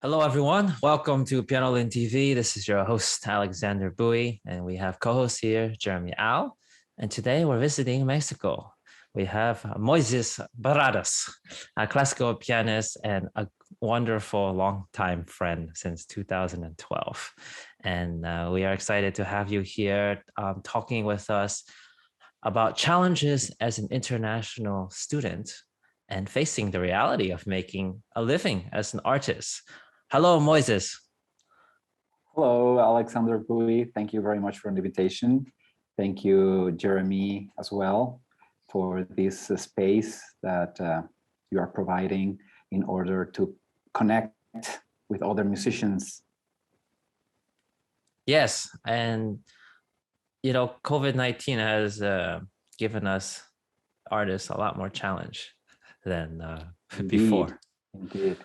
Hello, everyone. Welcome to Pianolin TV. This is your host, Alexander Bowie, and we have co-host here, Jeremy Au. And today we're visiting Mexico. We have Moisés Barradas, a classical pianist and a wonderful longtime friend since 2012. And we are excited to have you here talking with us about challenges as an international student and facing the reality of making a living as an artist. Hello, Moises. Hello, Alexander Bowie. Thank you very much for the invitation. Thank you, Jeremy, as well, for this space that you are providing in order to connect with other musicians. Yes, and COVID-19 has given us artists a lot more challenge than before. Indeed.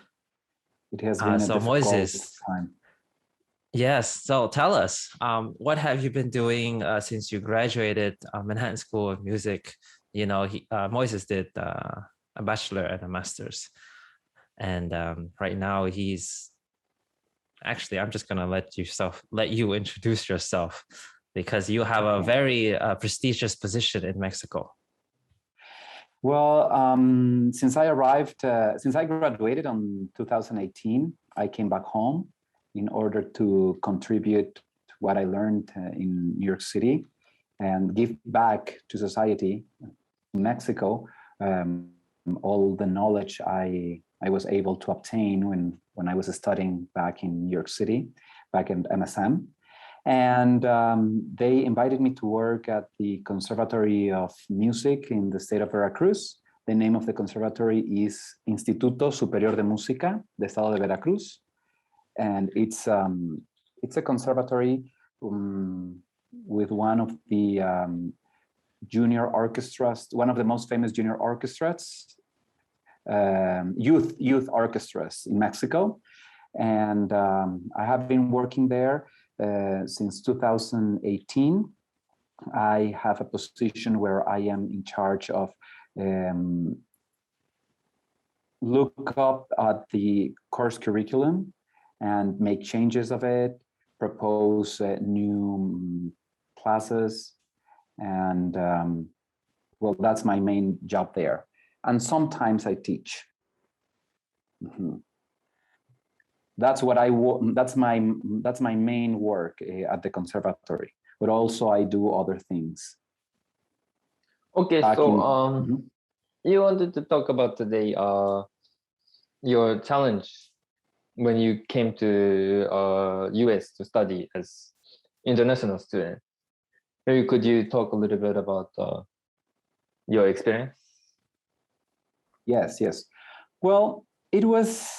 It has been a so difficult Moises, time. Yes, so tell us, what have you been doing since you graduated Manhattan School of Music? Moises did a bachelor and a master's, and right now he's actually. I'm just gonna let you introduce yourself because you have a very prestigious position in Mexico. Well, since I graduated in 2018, I came back home in order to contribute what I learned in New York City and give back to society in Mexico, all the knowledge I was able to obtain when I was studying back in New York City, back in MSM. And they invited me to work at the Conservatory of Music in the state of Veracruz. The name of the conservatory is Instituto Superior de Música de Estado de Veracruz. And it's a conservatory with one of the junior orchestras, one of the most famous junior orchestras, youth orchestras in Mexico. And I have been working there since 2018. I have a position where I am in charge of look up at the course curriculum and make changes of it, propose new classes, and well, that's my main job there. And sometimes I teach. Mm-hmm. That's my main work at the conservatory, but also I do other things. Okay, you wanted to talk about today your challenge when you came to US to study as international student. Maybe could you talk a little bit about your experience? Yes. Well, it was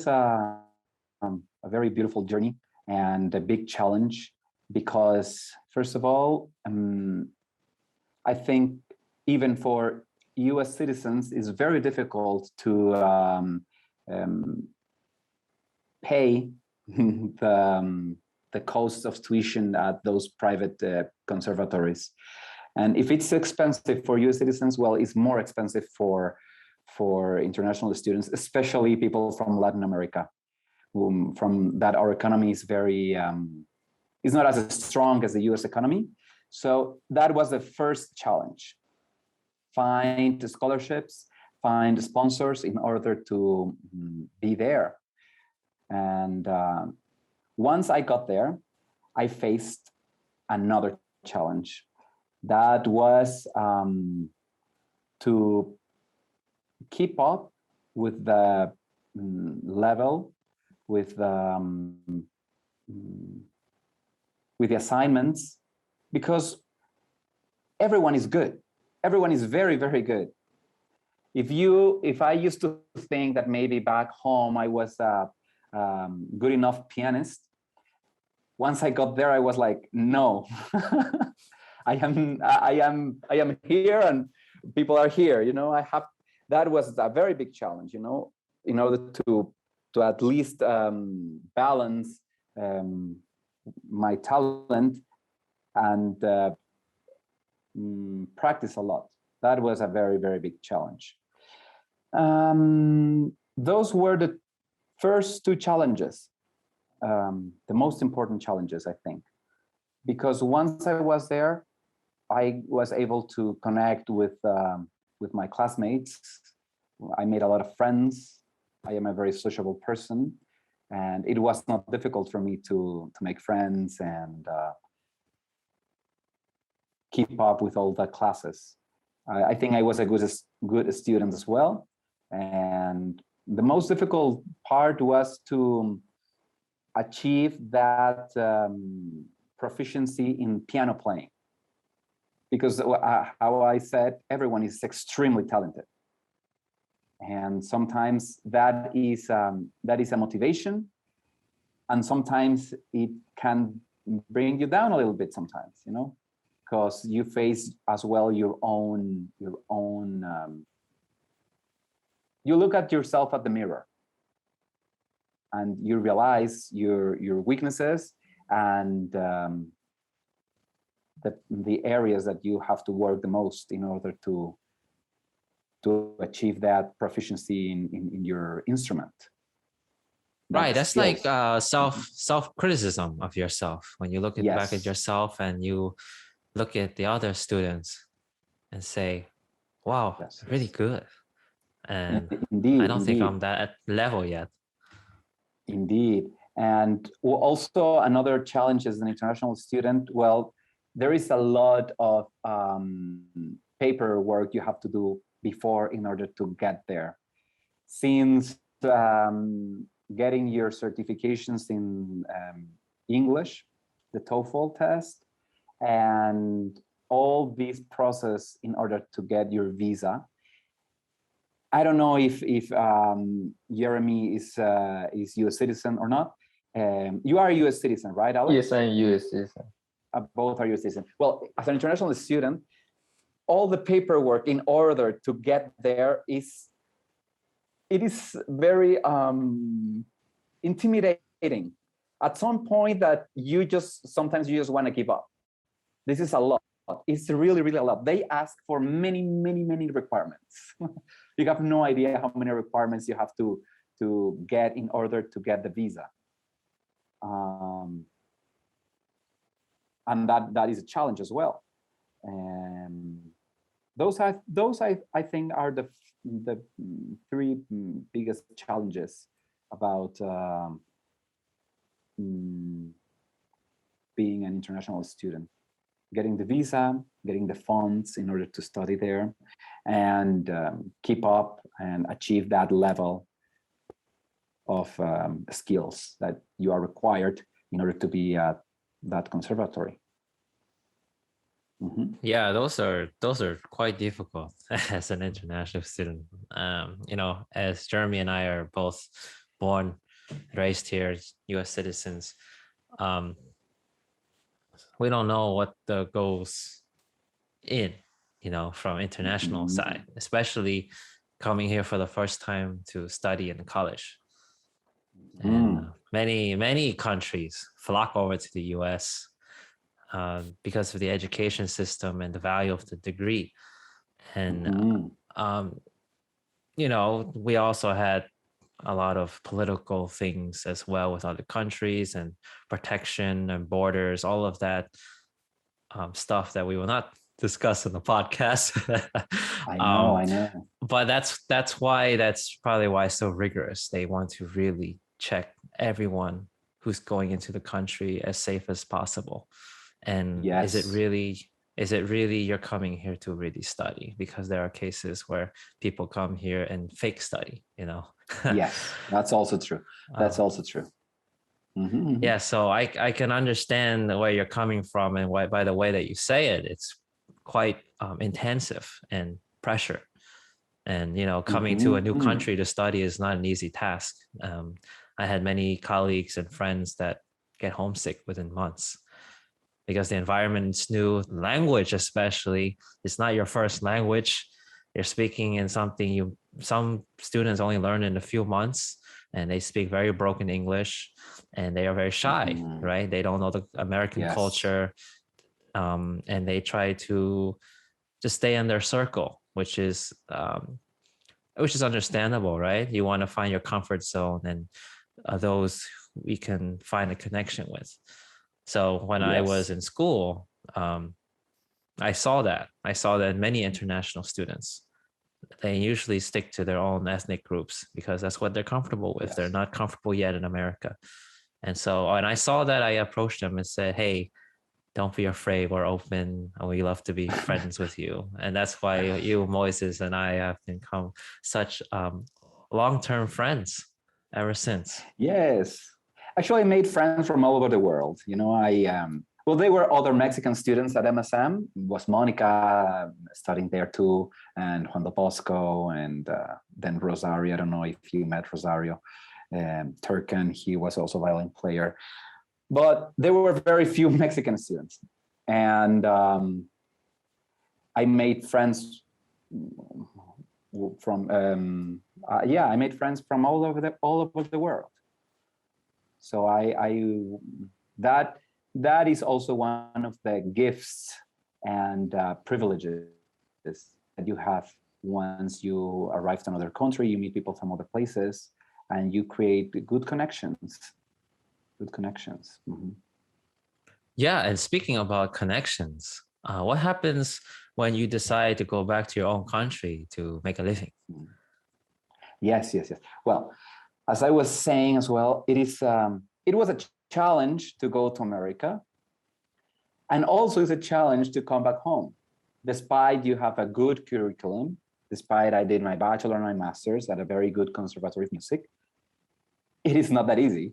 a very beautiful journey and a big challenge because, first of all, I think even for US citizens, it's very difficult to pay the cost of tuition at those private conservatories. And if it's expensive for US citizens, well, it's more expensive for international students, especially people from Latin America. From that our economy is very is not as strong as the US economy. So that was the first challenge. Find scholarships, find sponsors in order to be there. And once I got there, I faced another challenge. That was to keep up with the level, with the assignments, because everyone is good. Everyone is very, very good. If I used to think that maybe back home I was a good enough pianist, once I got there, I was like, no, I am here and people are here. That was a very big challenge. In order to at least balance my talent and practice a lot. That was a very, very big challenge. Those were the First, two challenges, the most important challenges, I think, because once I was there, I was able to connect with my classmates. I made a lot of friends. I am a very sociable person, and it was not difficult for me to make friends and keep up with all the classes. I think I was a good student as well. And the most difficult part was to achieve that proficiency in piano playing. Because how I said, everyone is extremely talented. And sometimes that is a motivation. And sometimes it can bring you down a little bit sometimes, you know, because you face as well your own you look at yourself at the mirror and you realize your weaknesses and the areas that you have to work the most in order to achieve that proficiency in your instrument. Right, that's skills. Like self-criticism of yourself. When you look back at yourself and you look at the other students and say, wow, really good. And I don't think I'm that level yet. Indeed. And also another challenge as an international student, well, there is a lot of paperwork you have to do before in order to get there. Since getting your certifications in English, the TOEFL test, and all this process in order to get your visa. I don't know if Jeremy is U.S. citizen or not. You are a U.S. citizen, right, Alex? Yes, I'm U.S. citizen. Both are U.S. citizen. Well, as an international student, all the paperwork in order to get there is very intimidating. At some point that sometimes you just want to give up. This is a lot. It's really, really a lot. They ask for many, many, many requirements. You have no idea how many requirements you have to get in order to get the visa. And that is a challenge as well. Those I think are the three biggest challenges about being an international student: getting the visa, getting the funds in order to study there, and keep up and achieve that level of skills that you are required in order to be at that conservatory. Mm-hmm. Yeah, those are quite difficult as an international student. You know, as Jeremy and I are both born, raised here, U.S. citizens. We don't know what goes in, you know, from international side, especially coming here for the first time to study in college. And many countries flock over to the U.S. Because of the education system and the value of the degree. And, you know, we also had a lot of political things as well with other countries and protection and borders, all of that stuff that we will not discuss in the podcast. I know. But that's probably why it's so rigorous. They want to really check everyone who's going into the country as safe as possible. And is it really you're coming here to really study? Because there are cases where people come here and fake study, you know. Yes, that's also true. Yeah, so I can understand where you're coming from, and why, by the way that you say it, it's quite intensive and pressure. And, you know, coming to a new country to study is not an easy task. I had many colleagues and friends that get homesick within months because the environment is new. Language, especially, it's not your first language. You're speaking in something some students only learn in a few months, and they speak very broken English, and they are very shy, right? They don't know the American culture, and they try to just stay in their circle, which is which is understandable, right? You want to find your comfort zone and those we can find a connection with. So when I was in school, I saw that. I saw that many international students, they usually stick to their own ethnic groups because that's what they're comfortable with. They're not comfortable yet in America. And so when I saw that, I approached them and said, hey, don't be afraid. We're open and we love to be friends with you. And that's why you, Moises, and I have become such long-term friends ever since. Yes. Actually, I made friends from all over the world. You know, well, they were other Mexican students at MSM. It was Monica studying there too, and Juan Del Bosco, and then Rosario. I don't know if you met Rosario. Turkan, he was also a violin player. But there were very few Mexican students. And I made friends from, I made friends from all over the world. So that is also one of the gifts and privileges that you have once you arrive to another country. You meet people from other places and you create good connections. Mm-hmm. Yeah, and speaking about connections, what happens when you decide to go back to your own country to make a living? Yes. Well, as I was saying as well, it was a challenge to go to America, and also it's a challenge to come back home. Despite you have a good curriculum, despite I did my bachelor and my master's at a very good conservatory of music, it is not that easy.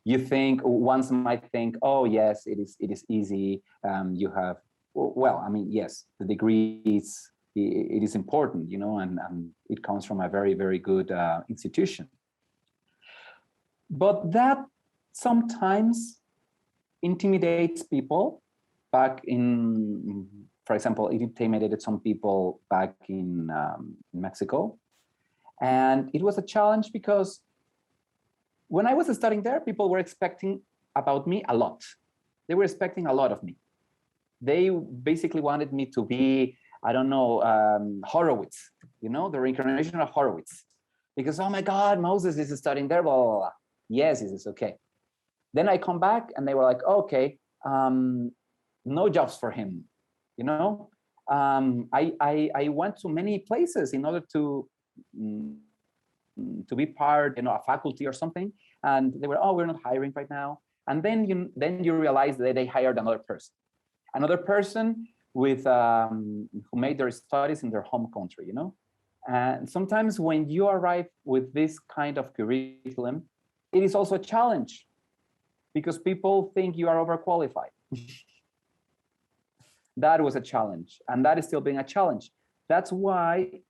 One might think, oh yes, it is easy. You have, well, I mean, yes, the degree it is important, you know, and it comes from a very, very good institution. But that sometimes intimidates people back in, for example, it intimidated some people back in Mexico. And it was a challenge because when I was studying there, people were expecting about me a lot. They were expecting a lot of me. They basically wanted me to be, I don't know, Horowitz, you know, the reincarnation of Horowitz. Because, oh my God, Moses is studying there, blah, blah, blah. Yes, this is okay. Then I come back and they were like, okay, no jobs for him, you know? I went to many places in order to be part, you know, a faculty or something, and they were, oh, we're not hiring right now. And then you realize that they hired another person with who made their studies in their home country, you know. And sometimes when you arrive with this kind of curriculum, it is also a challenge because people think you are overqualified. That was a challenge, and that is still being a challenge. That's why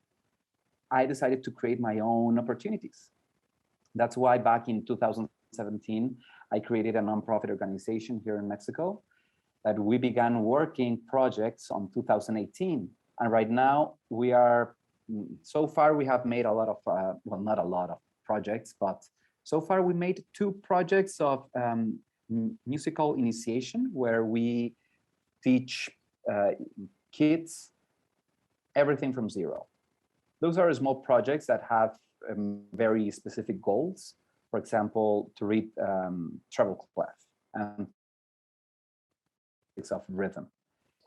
I decided to create my own opportunities. That's why back in 2017, I created a nonprofit organization here in Mexico that we began working projects on 2018. And right now we are, so far we have made a lot of, well, not a lot of projects, but so far we made 2 projects of musical initiation where we teach kids everything from zero. Those are small projects that have very specific goals. For example, to read treble clef and of rhythm,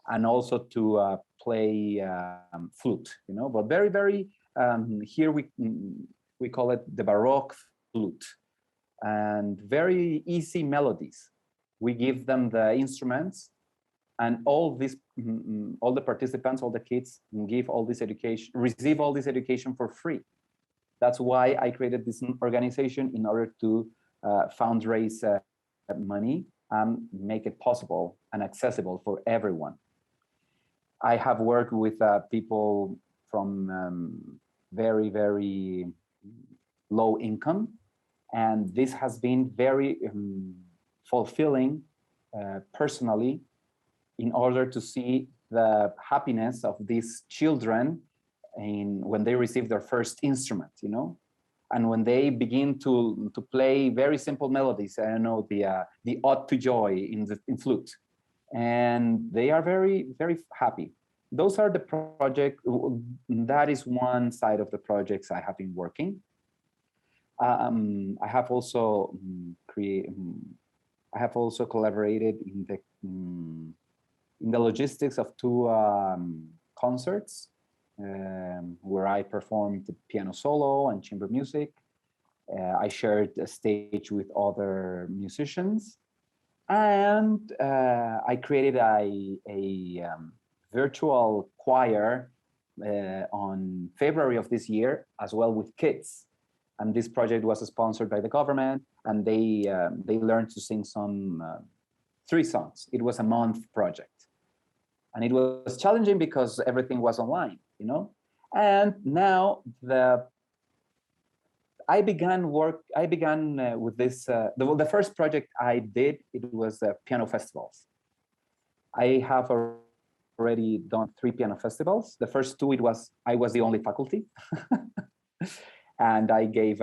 and also to play flute. You know, but very, very here we call it the Baroque Loot, and very easy melodies. We give them the instruments, and all the participants, all the kids receive all this education for free. That's why I created this organization, in order to fundraise money and make it possible and accessible for everyone. I have worked with people from very, very low income, and this has been very fulfilling personally, in order to see the happiness of these children when they receive their first instrument, you know, and when they begin to play very simple melodies. I don't know, the ode to joy in flute, and they are very, very happy. those are the project. That is one side of the projects I have been working. I have also I have also collaborated in the logistics of two concerts where I performed the piano solo and chamber music. I shared a stage with other musicians, and I created a virtual choir on February of this year, as well with kids. And this project was sponsored by the government, and they learned to sing some 3 songs. It was a month project, and it was challenging because everything was online, you know. And now I began with this. The first project I did, it was piano festivals. I have already done 3 piano festivals. The first 2, I was the only faculty. And I gave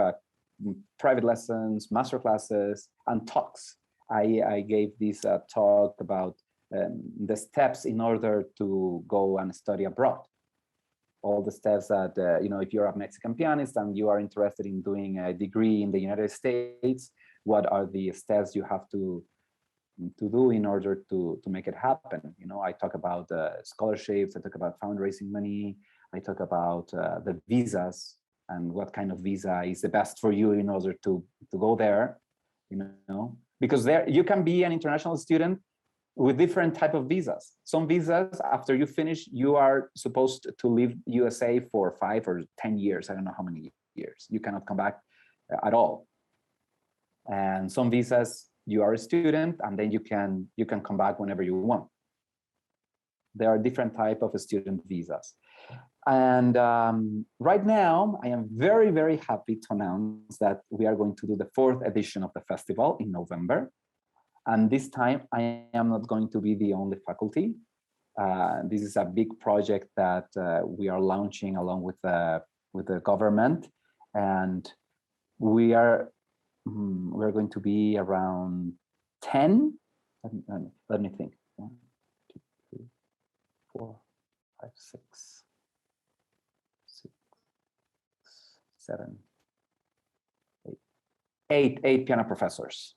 private lessons, master classes, and talks. I gave this talk about the steps in order to go and study abroad. All the steps that, you know, if you're a Mexican pianist and you are interested in doing a degree in the United States, what are the steps you have to do in order to make it happen? You know, I talk about scholarships, I talk about fundraising money, I talk about the visas, and what kind of visa is the best for you in order to go there, you know, because there you can be an international student with different type of visas. Some visas, after you finish, you are supposed to leave USA for 5 or 10 years. I don't know how many years. You cannot come back at all. And some visas, you are a student, and then you can come back whenever you want. There are different type of student visas. And right now, I am very, very happy to announce that we are going to do the 4th edition of the festival in November. And this time, I am not going to be the only faculty. This is a big project that we are launching along with the government, and we're going to be around 10. Let me think. 1, 2, 3, 4, 5, 6. 7, 8, 8 piano professors.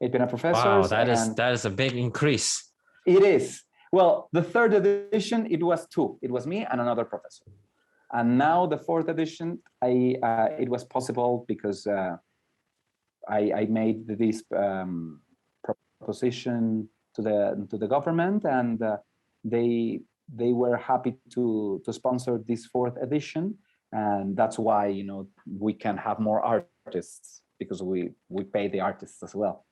8 piano professors. Wow, that is a big increase. It is. Well, the 3rd edition, it was 2. It was me and another professor. And now the 4th edition, it was possible because I made this proposition to the government, and they were happy to sponsor this 4th edition. And that's why, you know, we can have more artists, because we pay the artists as well.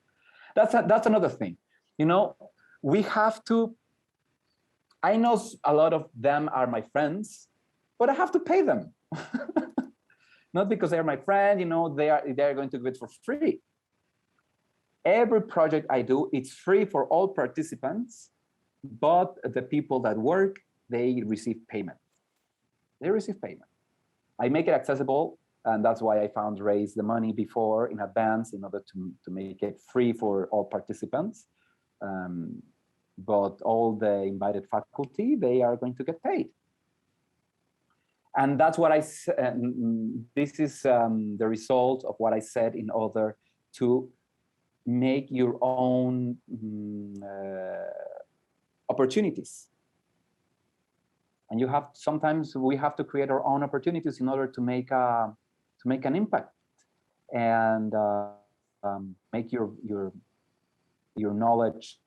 That's another thing. You know, we have to, I know a lot of them are my friends, but I have to pay them. Not because they're my friend, you know, they're going to do it for free. Every project I do, it's free for all participants, but the people that work, they receive payment. They receive payment. I make it accessible, and that's why I raised the money before in advance in order to make it free for all participants. But all the invited faculty, they are going to get paid. And that's what this is the result of what I said in order to make your own opportunities. And sometimes we have to create our own opportunities in order to make an impact and make your knowledge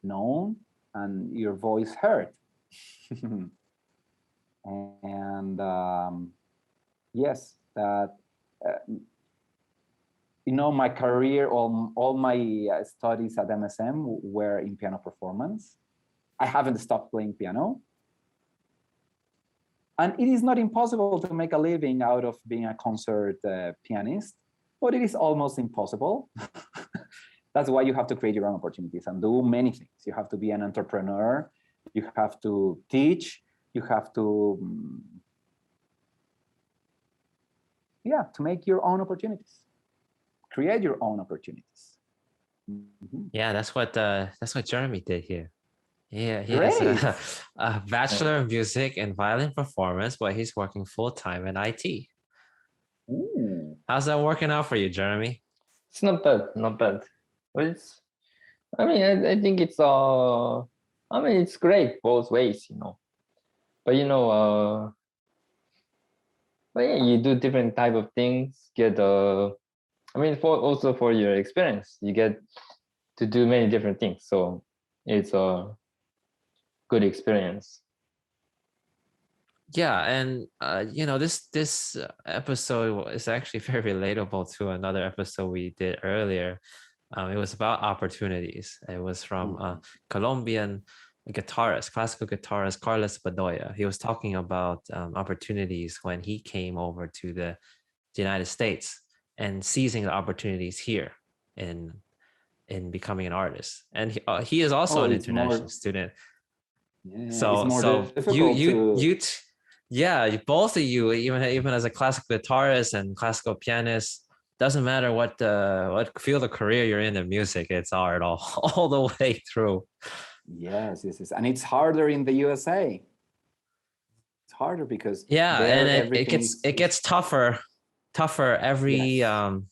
known and your voice heard. And yes, that you know, my career, all my studies at MSM were in piano performance. I haven't stopped playing piano. And it is not impossible to make a living out of being a concert pianist, but it is almost impossible. That's why you have to create your own opportunities and do many things. You have to be an entrepreneur. You have to teach. You have to, to make your own opportunities. Create your own opportunities. Yeah, that's what Jeremy did here. Yeah, he has Great. a bachelor of music and violin performance, but he's working full-time in IT. Ooh. How's that working out for you, Jeremy? It's not bad, not bad. But it's, I mean, I think it's I mean, it's great both ways, you know. But but yeah, you do different type of things. Get I mean, for your experience, you get to do many different things. So it's a good experience. Yeah, and this episode is actually very relatable to another episode we did earlier. It was about opportunities. It was from a Colombian guitarist, classical guitarist Carlos Bedoya. He was talking about opportunities when he came over to the United States and seizing the opportunities here in becoming an artist. And he is also an international student. Yeah, it's So more so difficult to. yeah, both of you, even as a classical guitarist and classical pianist, doesn't matter what field of career you're in music, it's art all the way through. Yes, and it's harder in the USA. It's harder because Yeah, there and everything it gets tougher every yes.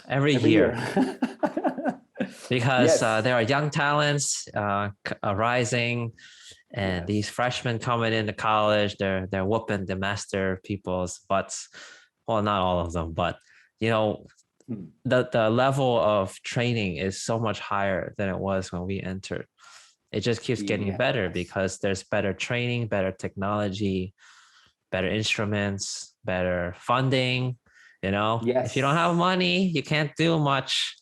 every Every year. year. Because Yes. there are young talents rising, and Yes. these freshmen coming into college, they're whooping the master people's butts. Well, not all of them, but the level of training is so much higher than it was when we entered. It just keeps getting better Yes. because there's better training, better technology, better instruments, better funding. If you don't have Yes. money, you can't do much.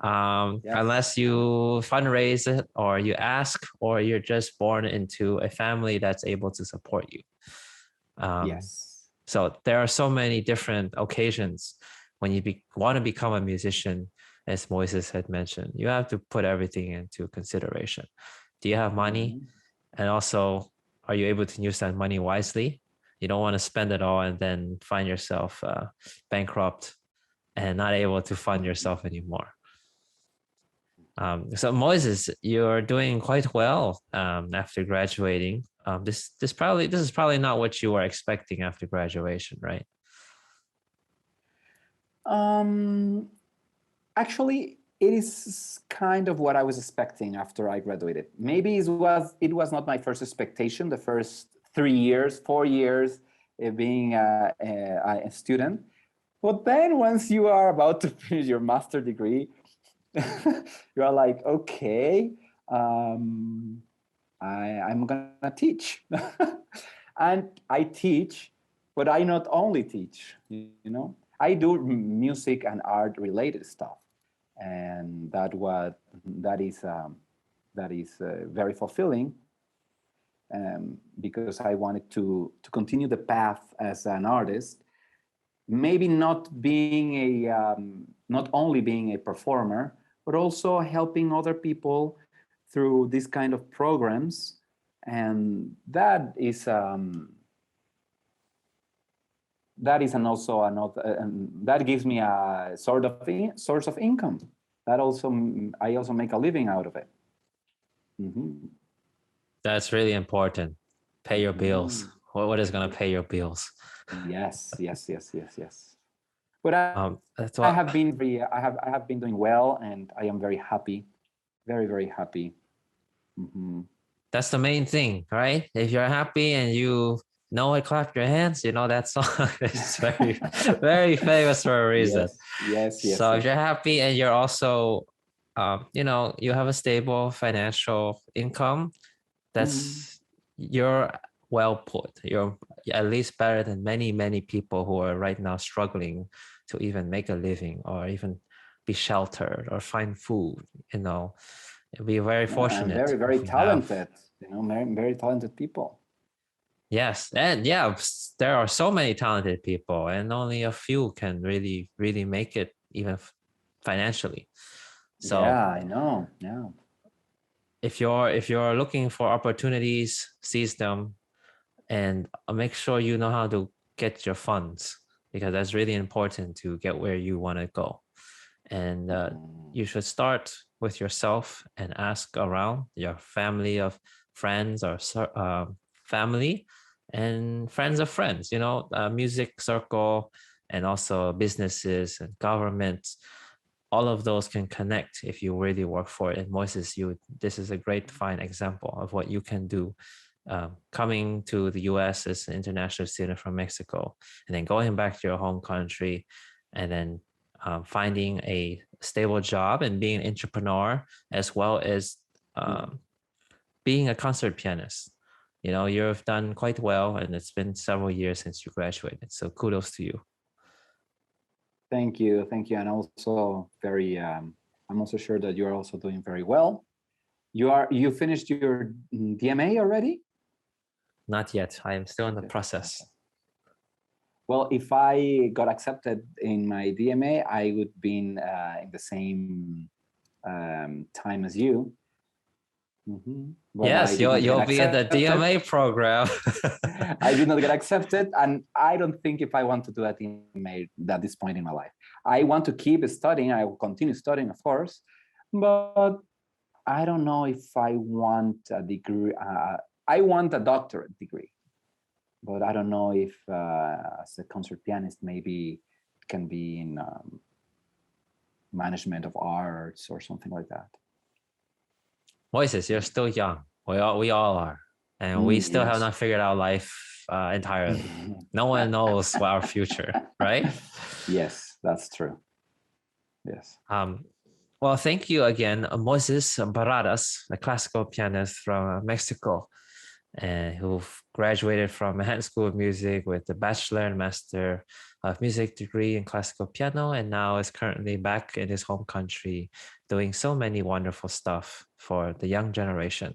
Yes. Unless you fundraise it or you ask, or you're just born into a family that's able to support you. Yes. So there are so many different occasions when you want to become a musician, as Moises had mentioned. You have to put everything into consideration. Do you have money? And also, are you able to use that money wisely? You don't want to spend it all and then find yourself bankrupt and not able to fund yourself anymore. So Moises, you're doing quite well after graduating. This is probably not what you were expecting after graduation, right? Actually, it is kind of what I was expecting after I graduated. Maybe it was not my first expectation. The first 3 years, 4 years being a student, but then once you are about to finish your master degree, you are like, okay, I'm gonna teach. And I teach, but I not only teach, I do music and art related stuff. And that is very fulfilling, because I wanted to continue the path as an artist, maybe not only being a performer, but also helping other people through this kind of programs. And that is also another, that gives me a source of income. That also, I also make a living out of it. That's really important. Pay your bills. What is going to pay your bills? Yes. But I have been doing well, and I am very happy, very, very happy. That's the main thing, right? If you're happy and you know it, clap your hands. That song is very, very famous for a reason. Yes. So if you're happy and you're also, you have a stable financial income, you're well put. You're at least better than many, many people who are right now struggling to even make a living or even be sheltered or find food. We're very fortunate. And very, very talented. Very, very talented people. Yes, and there are so many talented people, and only a few can really, really make it even financially. So yeah, I know. Yeah. If you're looking for opportunities, seize them, and make sure you know how to get your funds, because that's really important to get where you want to go. And you should start with yourself and ask around your family of friends or family and friends of friends, music circle, and also businesses and governments. All of those can connect if you really work for it. And Moises, this is a great fine example of what you can do. Coming to the US as an international student from Mexico, and then going back to your home country, and then finding a stable job and being an entrepreneur, as well as being a concert pianist. You've done quite well, and it's been several years since you graduated. So kudos to you. Thank you. And also I'm also sure that you're also doing very well. You finished your DMA already? Not yet. I am still in the process. Well, if I got accepted in my DMA, I would be in the same time as you. Yes, you'll be in the DMA program. I did not get accepted, and I don't think if I want to do a DMA at this point in my life. I want to keep studying. I will continue studying, of course, but I don't know if I want a degree. I want a doctorate degree, but I don't know if as a concert pianist, maybe it can be in management of arts or something like that. Moises, you're still young. We all are. And we still have not figured out life entirely. No one knows our future, right? Yes, that's true. Yes. Well, thank you again, Moises Barradas, a classical pianist from Mexico, and who graduated from Manhattan School of Music with a bachelor and master of music degree in classical piano, and now is currently back in his home country doing so many wonderful stuff for the young generation.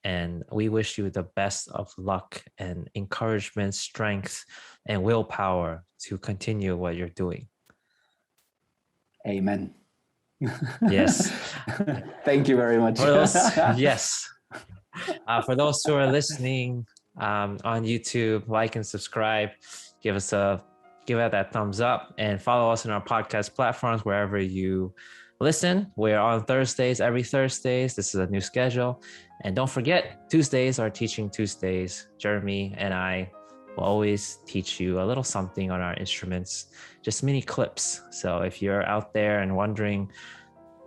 And we wish you the best of luck and encouragement, strength, and willpower to continue what you're doing. Amen. Yes. Thank you very much. Yes. For those who are listening on YouTube, like and subscribe. Give it that thumbs up, and follow us on our podcast platforms wherever you listen. We're on Thursdays, every Thursdays. This is a new schedule. And don't forget, Tuesdays are Teaching Tuesdays. Jeremy and I will always teach you a little something on our instruments, just mini clips. So if you're out there and wondering,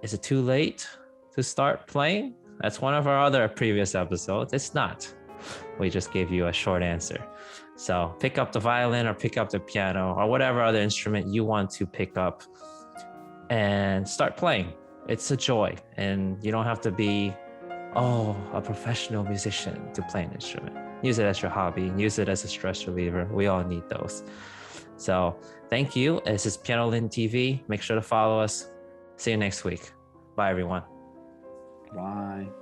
is it too late to start playing? That's one of our other previous episodes. It's not. We just gave you a short answer. So pick up the violin or pick up the piano or whatever other instrument you want to pick up and start playing. It's a joy, and you don't have to be, a professional musician to play an instrument. Use it as your hobby. Use it as a stress reliever. We all need those. So thank you. This is Piano Lin TV. Make sure to follow us. See you next week. Bye, everyone. Bye.